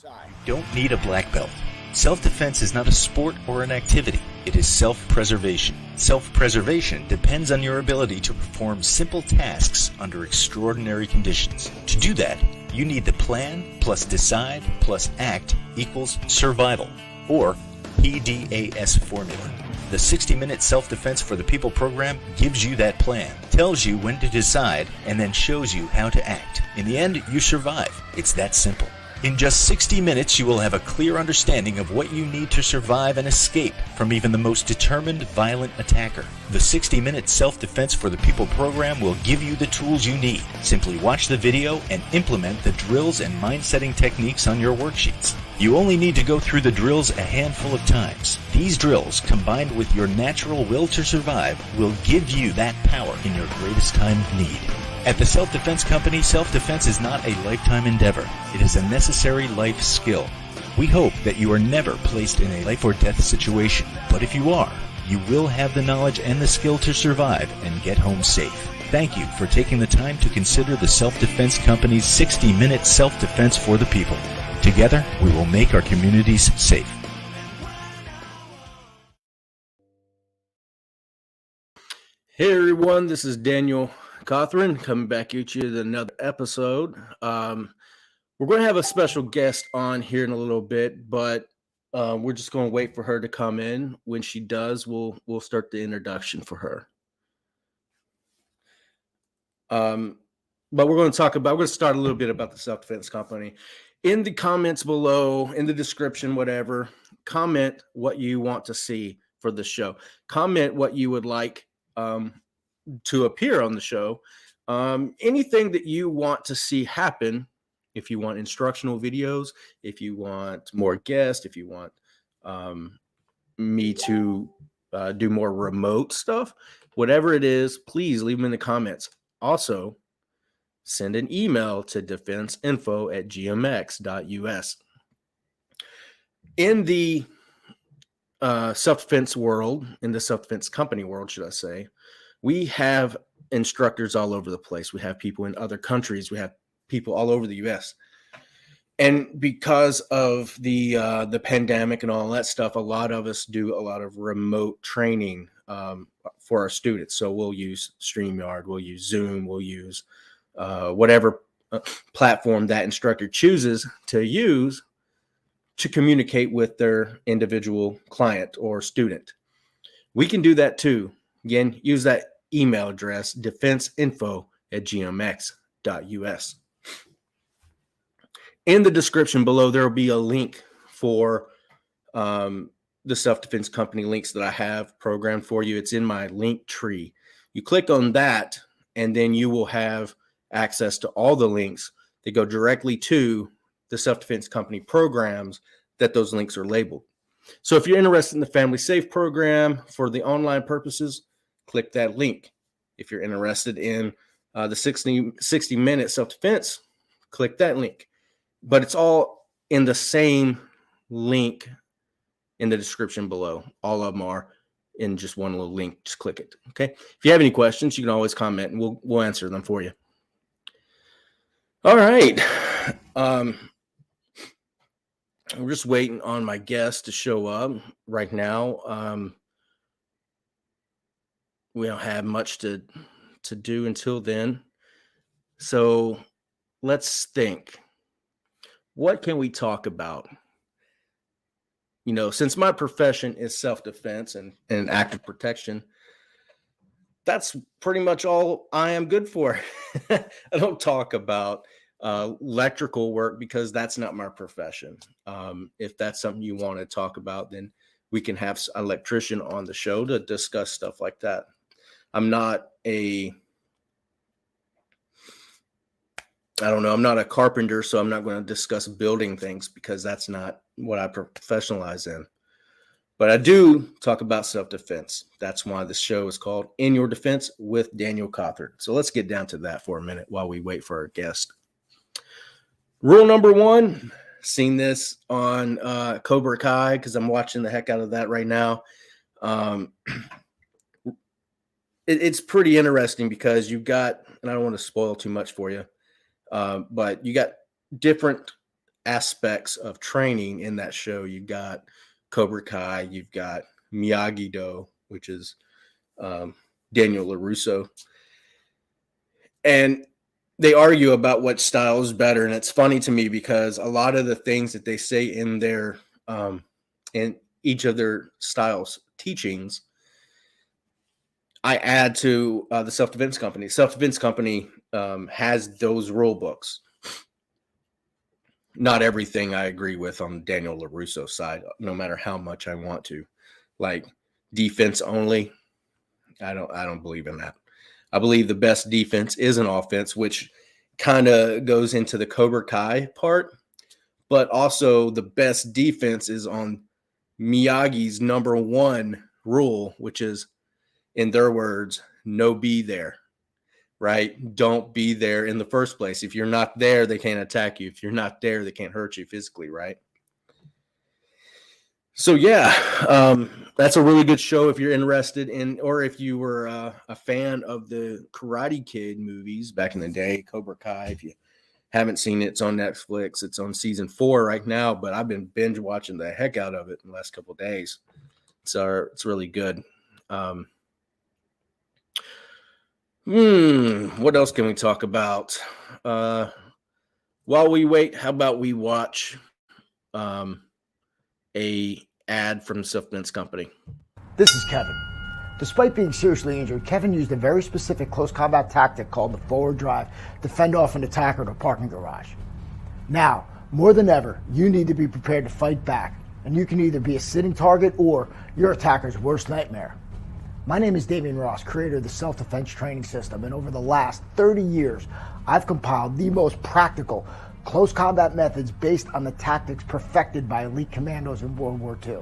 You don't need a black belt. Self-defense is not a sport or an activity. It is self-preservation. Self-preservation depends on your ability to perform simple tasks under extraordinary conditions. To do that, you need the plan plus decide plus act equals survival, or PDAS formula. The 60-minute Self-Defense for the People program gives you that plan, tells you when to decide, and then shows you how to act. In the end, you survive. It's that simple. In just 60 minutes, you will have a clear understanding of what you need to survive and escape from even the most determined, violent attacker. The 60-minute Self-Defense for the People program will give you the tools you need. Simply watch the video and implement the drills and mind-setting techniques on your worksheets. You only need to go through the drills a handful of times. These drills, combined with your natural will to survive, will give you that power in your greatest time of need. At the Self-Defense Company, self-defense is not a lifetime endeavor. It is a necessary life skill. We hope that you are never placed in a life or death situation, but if you are, you will have the knowledge and the skill to survive and get home safe. Thank you for taking the time to consider the Self-Defense Company's 60-minute Self-Defense for the People. Together, we will make our communities safe. Hey everyone, this is Daniel Cothron coming back at you with another episode. We're going to have a special guest on here in a little bit, but we're just going to wait for her to come in. When she does, we'll start the introduction for her. But we're going to start a little bit about the Self-Defense Company. In the comments below, in the description, whatever, comment what you want to see for the show. Comment what you would like to appear on the show. Anything that you want to see happen. If you want instructional videos, if you want more guests, if you want me to do more remote stuff, whatever it is, please leave them in the comments. Also, send an email to defenseinfo@gmx.us. In the self-defense world, in the self-defense company world, should I say, we have instructors all over the place. We have people in other countries. We have people all over the U.S. And because of the pandemic and all that stuff, a lot of us do a lot of remote training for our students. So we'll use StreamYard, we'll use Zoom, we'll use whatever platform that instructor chooses to use to communicate with their individual client or student. We can do that too. Again, use that email address, defenseinfo@gmx.us. In the description below, there will be a link for the Self-Defense Company links that I have programmed for you. It's in my link tree. You click on that, and then you will have access to all the links that go directly to the Self-Defense Company programs that those links are labeled. So if you're interested in the Family Safe program for the online purposes, click that link. If you're interested in the 60-minute self-defense, click that link. But it's all in the same link in the description below. All of them are in just one little link. Just click it. Okay. If you have any questions, you can always comment and we'll answer them for you. All right. We're just waiting on my guest to show up right now. We don't have much to do until then. So let's think. What can we talk about? You know, since my profession is self-defense and active protection, that's pretty much all I am good for. I don't talk about electrical work because that's not my profession. If that's something you want to talk about, then we can have an electrician on the show to discuss stuff like that. I'm not a carpenter, so I'm not going to discuss building things because that's not what I professionalize in. But I do talk about self-defense. That's why the show is called In Your Defense with Daniel Cothron. So let's get down to that for a minute while we wait for our guest. Rule number one, seen this on Cobra Kai because I'm watching the heck out of that right now. It's pretty interesting because you've got, and I don't want to spoil too much for you, but you got different aspects of training in that show. You've got Cobra Kai, you've got Miyagi-Do, which is Daniel LaRusso. And they argue about what style is better. And it's funny to me because a lot of the things that they say in their in each of their styles teachings, I add to the Self-Defense Company. Self-Defense Company has those rule books. Not everything I agree with on Daniel LaRusso's side, no matter how much I want to. Like defense only, I don't believe in that. I believe the best defense is an offense, which kind of goes into the Cobra Kai part, but also the best defense is on Miyagi's number one rule, which is, in their words, no be there, right? Don't be there in the first place. If you're not there, they can't attack you. If you're not there, they can't hurt you physically, right? So yeah, that's a really good show if you're interested in, or if you were a fan of the Karate Kid movies back in the day, Cobra Kai. If you haven't seen it, it's on Netflix. It's on season 4 right now, but I've been binge watching the heck out of it in the last couple of days. So it's really good. What else can we talk about? While we wait, how about we watch a ad from the Self-Defense Company? This is Kevin. Despite being seriously injured, Kevin used a very specific close combat tactic called the forward drive to fend off an attacker to a parking garage. Now, more than ever, you need to be prepared to fight back, and you can either be a sitting target or your attacker's worst nightmare. My name is Damian Ross, creator of the Self-Defense Training System, and over the last 30 years, I've compiled the most practical close combat methods based on the tactics perfected by elite commandos in World War II.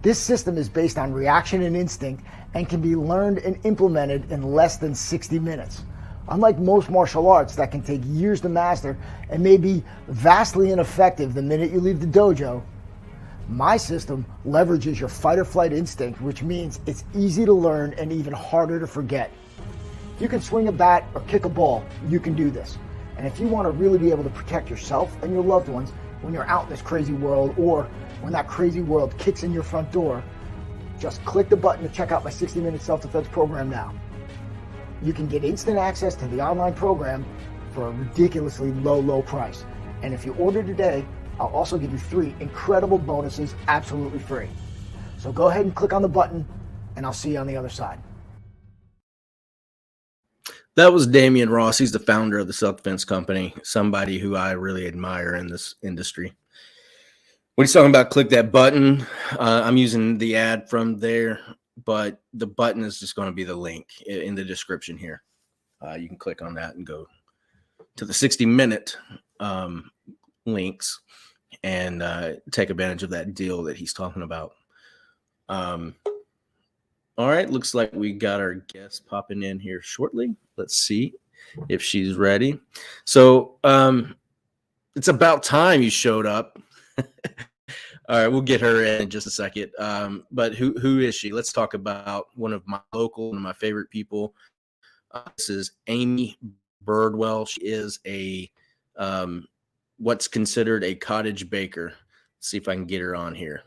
This system is based on reaction and instinct and can be learned and implemented in less than 60 minutes. Unlike most martial arts that can take years to master and may be vastly ineffective the minute you leave the dojo, my system leverages your fight or flight instinct, which means it's easy to learn and even harder to forget. If you can swing a bat or kick a ball, you can do this. And if you want to really be able to protect yourself and your loved ones when you're out in this crazy world, or when that crazy world kicks in your front door, just click the button to check out my 60-minute self-defense program now. You can get instant access to the online program for a ridiculously low price. And if you order today, I'll also give you 3 incredible bonuses absolutely free. So go ahead and click on the button, and I'll see you on the other side. That was Damian Ross. He's the founder of the Self-Defense Company, somebody who I really admire in this industry. What he's talking about, click that button. I'm using the ad from there, but the button is just going to be the link in the description here. You can click on that and go to the 60-minute links and take advantage of that deal that he's talking about. All right, looks like we got our guest popping in here shortly. Let's see if she's ready. So it's about time you showed up. All right, we'll get her in just a second. But who is she? Let's talk about one of my favorite people. This is Aimee Birdwell. She is a what's considered a cottage baker. Let's see if I can get her on here.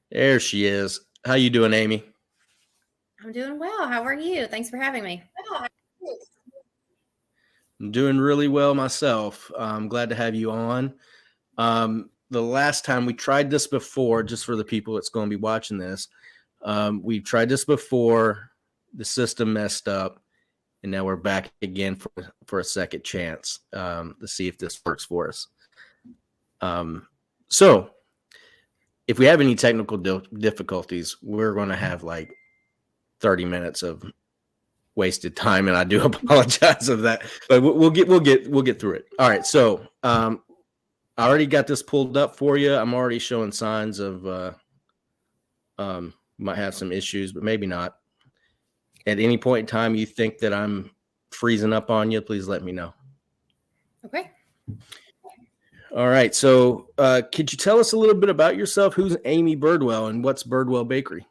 There she is. How you doing, Aimee? I'm doing well. How are you? Thanks for having me. I'm doing really well myself. I'm glad to have you on. The last time we tried this before, just for the people that's going to be watching this, we tried this before. The system messed up, and now we're back again for a second chance to see if this works for us. So if we have any technical difficulties, we're going to have like 30 minutes of wasted time, and I do apologize of that, but we'll get through it. All right. So I already got this pulled up for you. I'm already showing signs of might have some issues, but maybe not. At any point in time you think that I'm freezing up on you, please let me know. Okay. All right. So could you tell us a little bit about yourself? Who's Aimee Birdwell and what's Birdwell Bakery?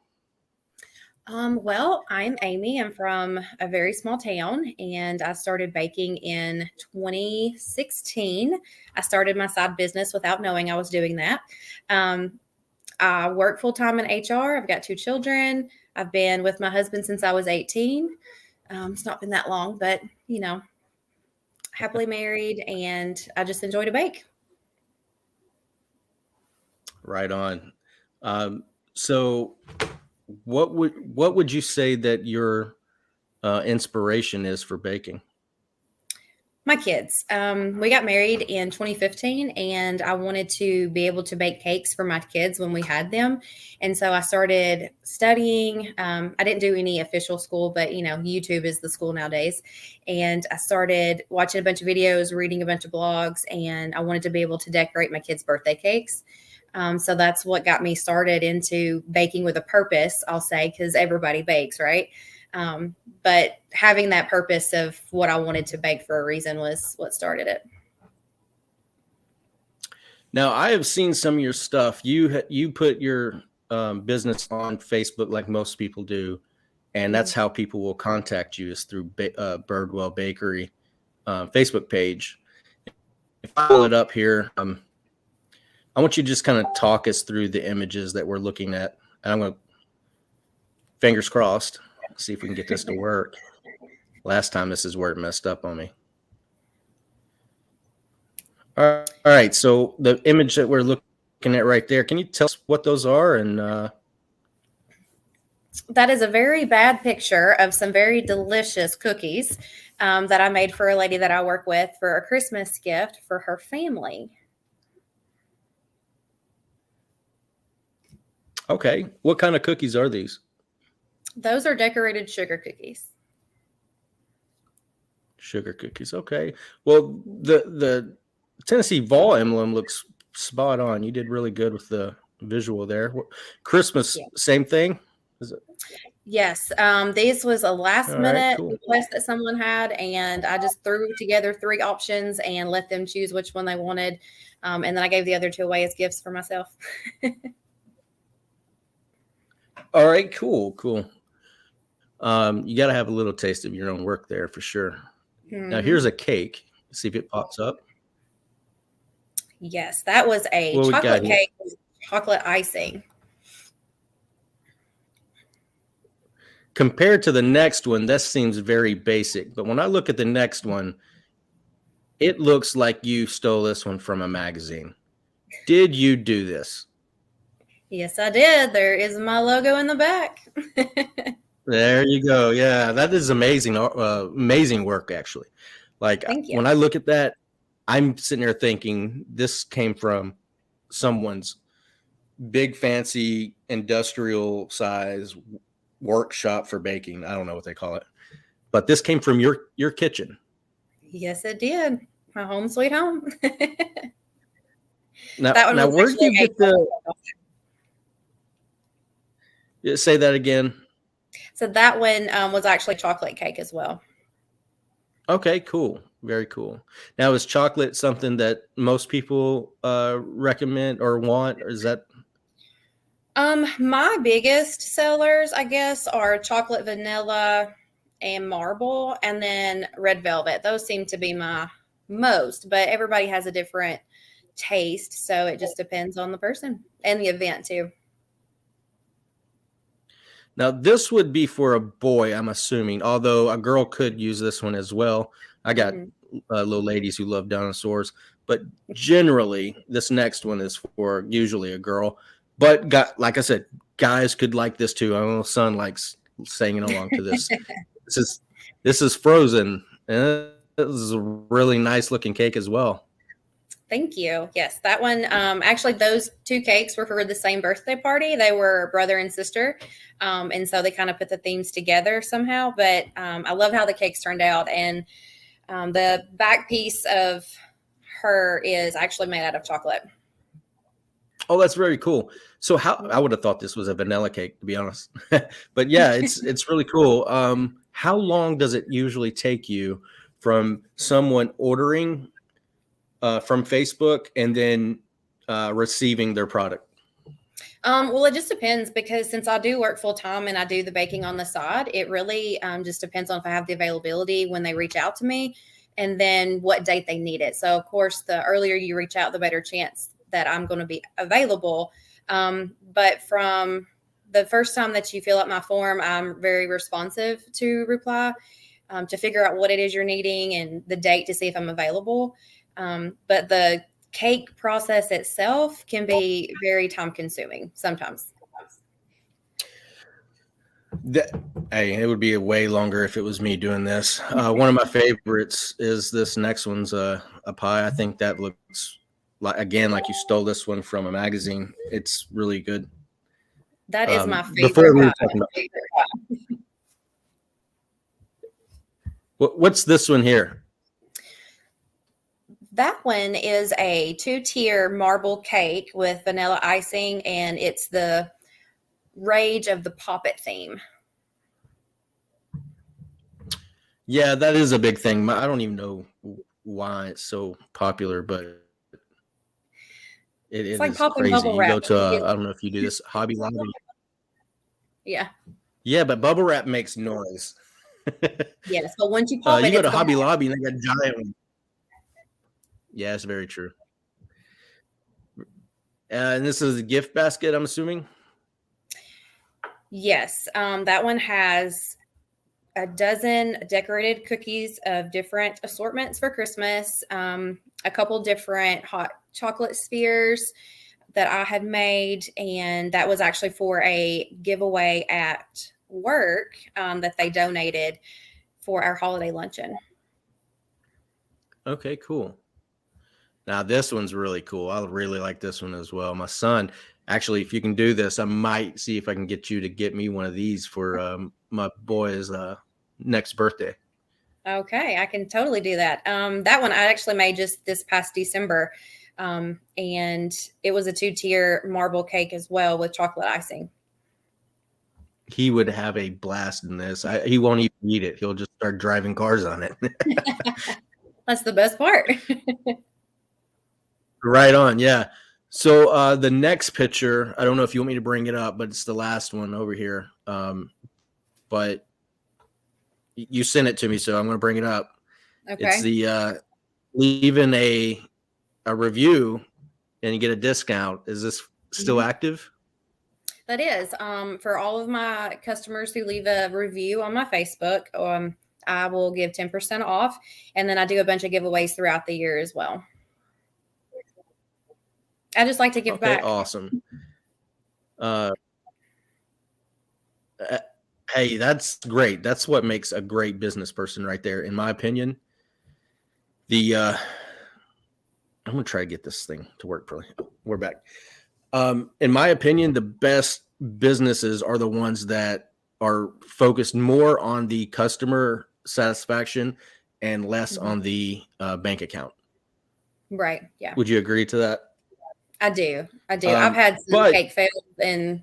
Well, I'm Amy. I'm from a very small town, and I started baking in 2016. I started my side business without knowing I was doing that. Um, I work full time in HR. I've got 2 children. I've been with my husband since I was 18. It's not been that long, but happily married, and I just enjoy to bake. Right on. So what would you say that your inspiration is for baking? My kids. We got married in 2015, and I wanted to be able to bake cakes for my kids when we had them. And so I started studying. I didn't do any official school, but YouTube is the school nowadays. And I started watching a bunch of videos, reading a bunch of blogs, and I wanted to be able to decorate my kids' birthday cakes. So that's what got me started into baking with a purpose, I'll say, because everybody bakes, right? But having that purpose of what I wanted to bake for a reason was what started it. Now, I have seen some of your stuff. You put your business on Facebook like most people do, and that's how people will contact you is through Birdwell Bakery Facebook page. If I pull it up here, I want you to just kind of talk us through the images that we're looking at. And I'm going to, fingers crossed, see if we can get this to work. Last time, this is where it messed up on me. All right. So the image that we're looking at right there, can you tell us what those are? And that is a very bad picture of some very delicious cookies that I made for a lady that I work with for a Christmas gift for her family. Okay. What kind of cookies are these? Those are decorated sugar cookies. Sugar cookies. Okay. Well, the Tennessee Vol emblem looks spot on. You did really good with the visual there. Christmas, same thing? Is it? Yes. This was a last minute request that someone had, and I just threw together 3 options and let them choose which one they wanted. And then I gave the other 2 away as gifts for myself. All right, cool. You got to have a little taste of your own work there for sure. Mm-hmm. Now here's a cake. See if it pops up. Yes, that was a chocolate cake with chocolate icing. Compared to the next one, that seems very basic. But when I look at the next one, it looks like you stole this one from a magazine. Did you do this? Yes, I did. There is my logo in the back. There you go. Yeah, that is amazing. Amazing work, actually. Like when I look at that, I'm sitting there thinking this came from someone's big, fancy, industrial size workshop for baking. I don't know what they call it, but this came from your kitchen. Yes, it did. My home sweet home. Now where did you get the? Say that again. So that one was actually chocolate cake as well. Okay, cool. Very cool. Now, is chocolate something that most people recommend or want, or is that? My biggest sellers, I guess, are chocolate, vanilla, and marble, and then red velvet. Those seem to be my most, but everybody has a different taste, so it just depends on the person and the event too. Now, this would be for a boy, I'm assuming, although a girl could use this one as well. I got little ladies who love dinosaurs, but generally, this next one is for usually a girl. But like I said, guys could like this too. I know son likes singing along to this. This is Frozen, and this is a really nice looking cake as well. Thank you. Yes, that one. Actually, those 2 cakes were for the same birthday party. They were brother and sister. And so they kind of put the themes together somehow. But I love how the cakes turned out. And the back piece of her is actually made out of chocolate. Oh, that's very cool. So I would have thought this was a vanilla cake, to be honest. But yeah, it's really cool. How long does it usually take you from someone ordering from Facebook and then receiving their product? Well, it just depends because since I do work full time and I do the baking on the side, it really just depends on if I have the availability when they reach out to me and then what date they need it. So, of course, the earlier you reach out, the better chance that I'm going to be available. But from the first time that you fill out my form, I'm very responsive to reply to figure out what it is you're needing and the date to see if I'm available. But the cake process itself can be very time consuming sometimes. Hey, it would be way longer if it was me doing this. One of my favorites is this next one's a pie. I think that looks like you stole this one from a magazine. It's really good. That is my Before we were favorite talking pie. about, what's this one here? That one is a 2-tier marble cake with vanilla icing, and it's the Rage of the Poppet theme. Yeah, that is a big thing. I don't even know why it's so popular, but it like is popping crazy. bubble You wrap. go to I don't know if you do this, Hobby Lobby. Yeah. Yeah, but bubble wrap makes noise. Yes, but once you pop it, You go to it's Hobby gone. Lobby and they got giant one. Yeah, it's very true. And this is a gift basket, I'm assuming? Yes, that one has a dozen decorated cookies of different assortments for Christmas, a couple different hot chocolate spheres that I had made, and that was actually for a giveaway at work that they donated for our holiday luncheon. Okay, cool. Now this one's really cool. I really like this one as well. My son, actually, if you can do this, I might see if I can get you to get me one of these for my boy's next birthday. Okay, I can totally do that. That one I actually made just this past December, and it was a 2-tier marble cake as well with chocolate icing. He would have a blast in this. He won't even eat it. He'll just start driving cars on it. That's the best part. Right on, yeah. So the next picture, I don't know if you want me to bring it up, but it's the last one over here. But you sent it to me, so I'm going to bring it up. Okay. It's the leaving a review and you get a discount. Is this still active? That is. For all of my customers who leave a review on my Facebook, I will give 10% off, and then I do a bunch of giveaways throughout the year as well. I just like to give back. Awesome. Hey, that's great. That's what makes a great business person right there, in my opinion. I'm going to try to get this thing to work properly. We're back. In my opinion, the best businesses are the ones that are focused more on the customer satisfaction and less on the bank account. Right. Yeah. Would you agree to that? I do. I've had some cake fails, and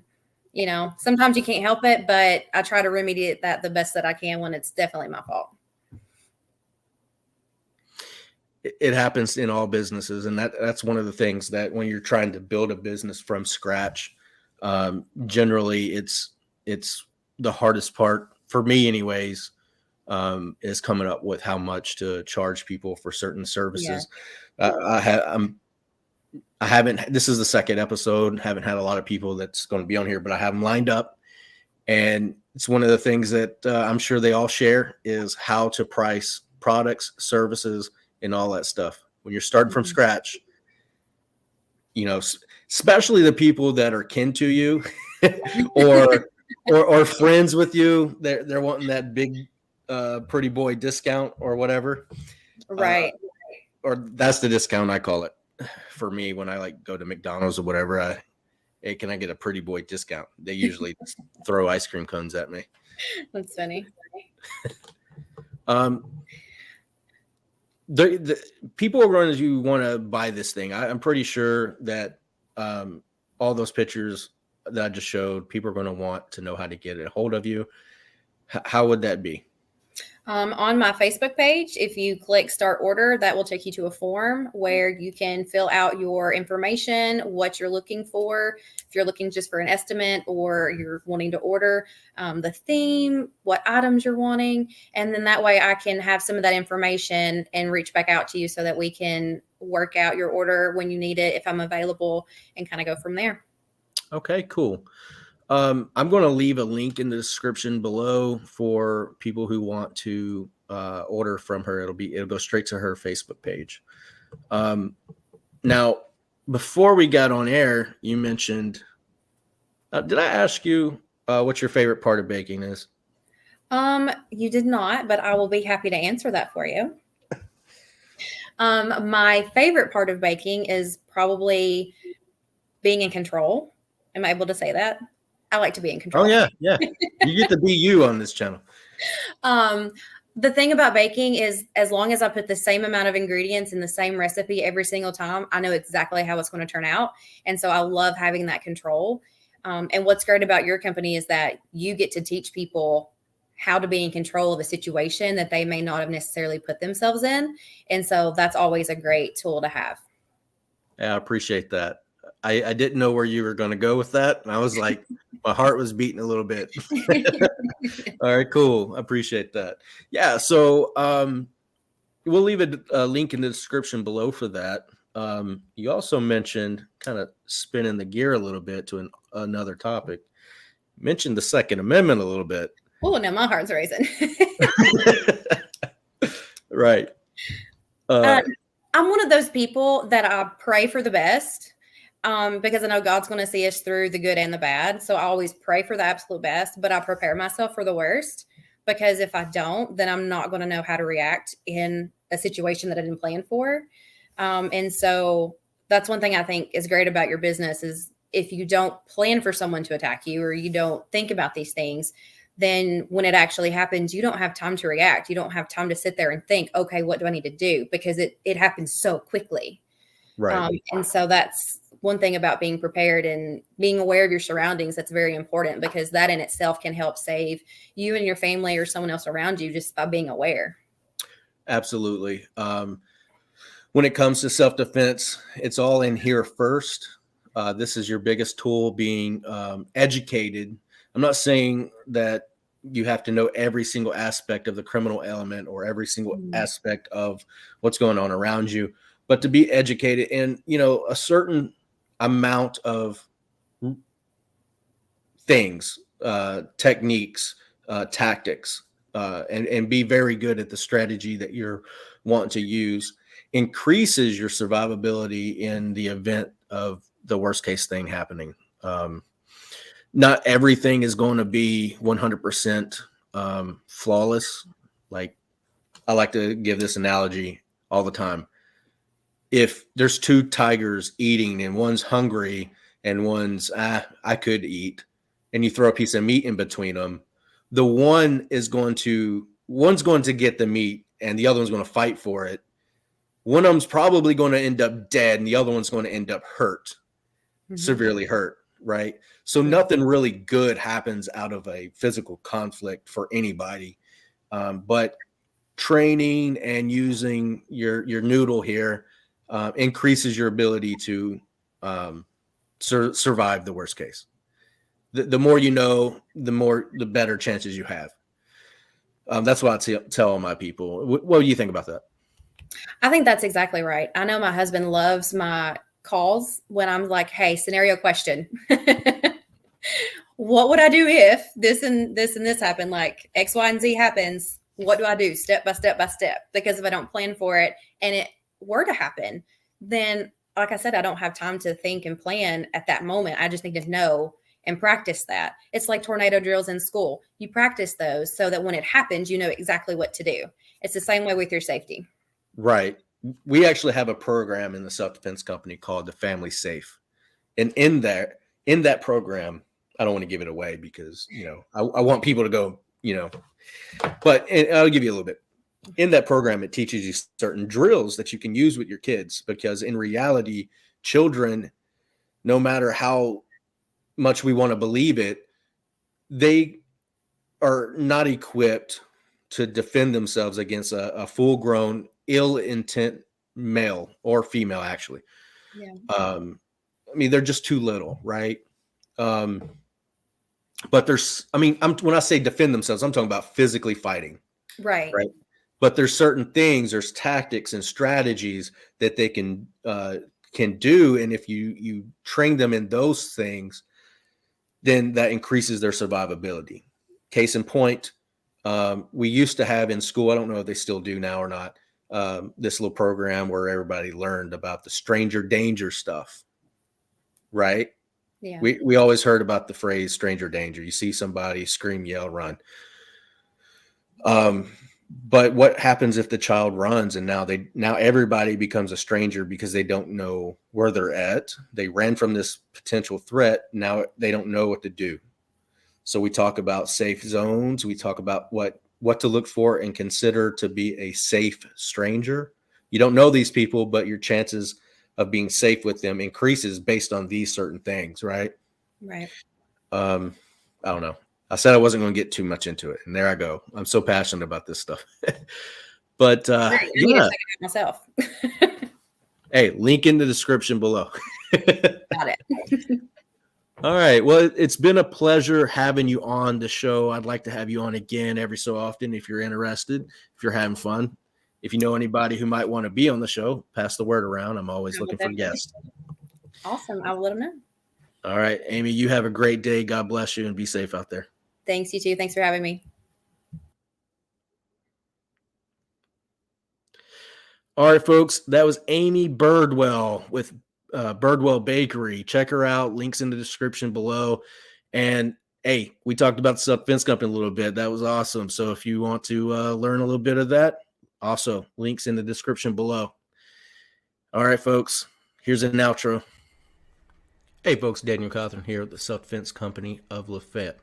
sometimes you can't help it, but I try to remediate that the best that I can when it's definitely my fault. It happens in all businesses, and that's one of the things that when you're trying to build a business from scratch, generally it's the hardest part for me, anyways, is coming up with how much to charge people for certain services. Yeah. I haven't. This is the second episode. Haven't had a lot of people that's going to be on here, but I have them lined up, and it's one of the things that I'm sure they all share is how to price products, services, and all that stuff. When you're starting from scratch, especially the people that are kin to you or friends with you, they're wanting that big pretty boy discount or whatever. Right. Or that's the discount I call it for me when I go to McDonald's or whatever. Hey, can I get a pretty boy discount? They usually throw ice cream cones at me. That's funny. The people are going to want to buy this thing. I'm pretty sure that all those pictures that I just showed, people are going to want to know how to get a hold of you. How would that be? On my Facebook page, if you click start order, that will take you to a form where you can fill out your information, what you're looking for, if you're looking just for an estimate or you're wanting to order, the theme, what items you're wanting. And then that way I can have some of that information and reach back out to you so that we can work out your order when you need it, if I'm available, and kind of go from there. Okay, cool. I'm going to leave a link in the description below for people who want to order from her. It'll go straight to her Facebook page. Now, before we got on air, you mentioned, did I ask you what your favorite part of baking is? You did not, but I will be happy to answer that for you. My favorite part of baking is probably being in control. Am I able to say that? I like to be in control. Oh, yeah. Yeah. You get to be you on this channel. The thing about baking is, as long as I put the same amount of ingredients in the same recipe every single time, I know exactly how it's going to turn out. And so I love having that control. And what's great about your company is that you get to teach people how to be in control of a situation that they may not have necessarily put themselves in. And so that's always a great tool to have. Yeah, I appreciate that. I didn't know where you were going to go with that. And I was like, my heart was beating a little bit. All right, cool. I appreciate that. Yeah. So we'll leave a link in the description below for that. You also mentioned, kind of spinning the gear a little bit to another topic, you mentioned the Second Amendment a little bit. Oh, no, my heart's racing. Right. I'm one of those people that I pray for the best. Because I know God's going to see us through the good and the bad. So I always pray for the absolute best, but I prepare myself for the worst, because if I don't, then I'm not going to know how to react in a situation that I didn't plan for. And so that's one thing I think is great about your business is if you don't plan for someone to attack you or you don't think about these things, then when it actually happens, you don't have time to react. You don't have time to sit there and think, okay, what do I need to do? Because it happens so quickly. Right. And so that's one thing about being prepared and being aware of your surroundings. That's very important, because that in itself can help save you and your family or someone else around you just by being aware. Absolutely. When it comes to self-defense, it's all in here first. This is your biggest tool, being educated. I'm not saying that you have to know every single aspect of the criminal element or every single aspect of what's going on around you, but to be educated and, a certain amount of things, techniques, tactics, and be very good at the strategy that you're wanting to use increases your survivability in the event of the worst case thing happening. Not everything is going to be 100% flawless. Like, I like to give this analogy all the time. If there's two tigers eating and one's hungry and one's, I could eat, and you throw a piece of meat in between them, the one's going to get the meat and the other one's going to fight for it. One of them's probably going to end up dead and the other one's going to end up hurt, severely hurt, right? So nothing really good happens out of a physical conflict for anybody. But training and using your noodle here increases your ability to survive the worst case. The more you know, the better chances you have. That's what I tell all my people. What do you think about that? I think that's exactly right. I know my husband loves my calls when I'm like, hey, scenario question. What would I do if this and this and this happened? Like X, Y, and Z happens. What do I do step by step by step? Because if I don't plan for it and it were to happen, then like I said, I don't have time to think and plan at that moment. I just need to know and practice that. It's like tornado drills in school. You practice those so that when it happens, you know exactly what to do. It's the same way with your safety. Right. We actually have a program in the self-defense company called the Family Safe. And in that program, I don't want to give it away because, I want people to go, but I'll give you a little bit. In that program, it teaches you certain drills that you can use with your kids, because in reality, children, no matter how much we want to believe it, they are not equipped to defend themselves against a full-grown, ill-intent male or female, actually. Yeah. I mean, they're just too little, right? But when I say defend themselves, I'm talking about physically fighting. Right. Right. But there's certain things, there's tactics and strategies that they can do. And if you train them in those things, then that increases their survivability. Case in point, we used to have in school, I don't know if they still do now or not, this little program where everybody learned about the stranger danger stuff. Right. Yeah. We always heard about the phrase stranger danger. You see somebody, scream, yell, run. But what happens if the child runs and now everybody becomes a stranger because they don't know where they're at? They ran from this potential threat. Now they don't know what to do. So we talk about safe zones. We talk about what to look for and consider to be a safe stranger. You don't know these people, but your chances of being safe with them increases based on these certain things, right? Right. I don't know. I said I wasn't going to get too much into it, and there I go. I'm so passionate about this stuff. But Great. I need to check it out myself. Hey, link in the description below. Got it. All right. Well, it's been a pleasure having you on the show. I'd like to have you on again every so often if you're interested, if you're having fun. If you know anybody who might want to be on the show, pass the word around. I'm always looking for guests. Awesome. I will let them know. All right, Aimee, you have a great day. God bless you and be safe out there. Thanks, you too. Thanks for having me. All right, folks, that was Aimee Birdwell with Birdwell Bakery. Check her out. Links in the description below. And hey, we talked about the self-defense company a little bit. That was awesome. So if you want to learn a little bit of that, also links in the description below. All right, folks, here's an outro. Hey, folks, Daniel Cothron here at the Self-Defense Company of Lafayette.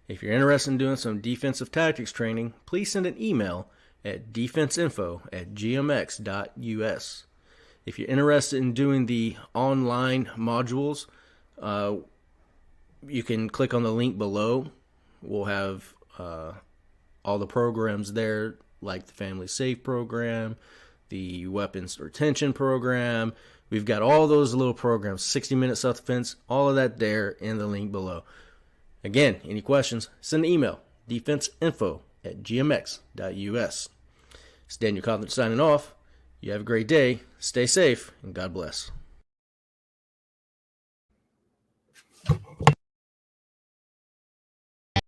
If you're interested in doing some defensive tactics training, please send an email at defenseinfo@gmx.us. If you're interested in doing the online modules, you can click on the link below. We'll have all the programs there, like the Family Safe program, the Weapons Retention program. We've got all those little programs, 60-minute self-defense, all of that there in the link below. Again, any questions, send an email, defenseinfo@gmx.us. It's Daniel Cothron signing off. You have a great day, stay safe, and God bless.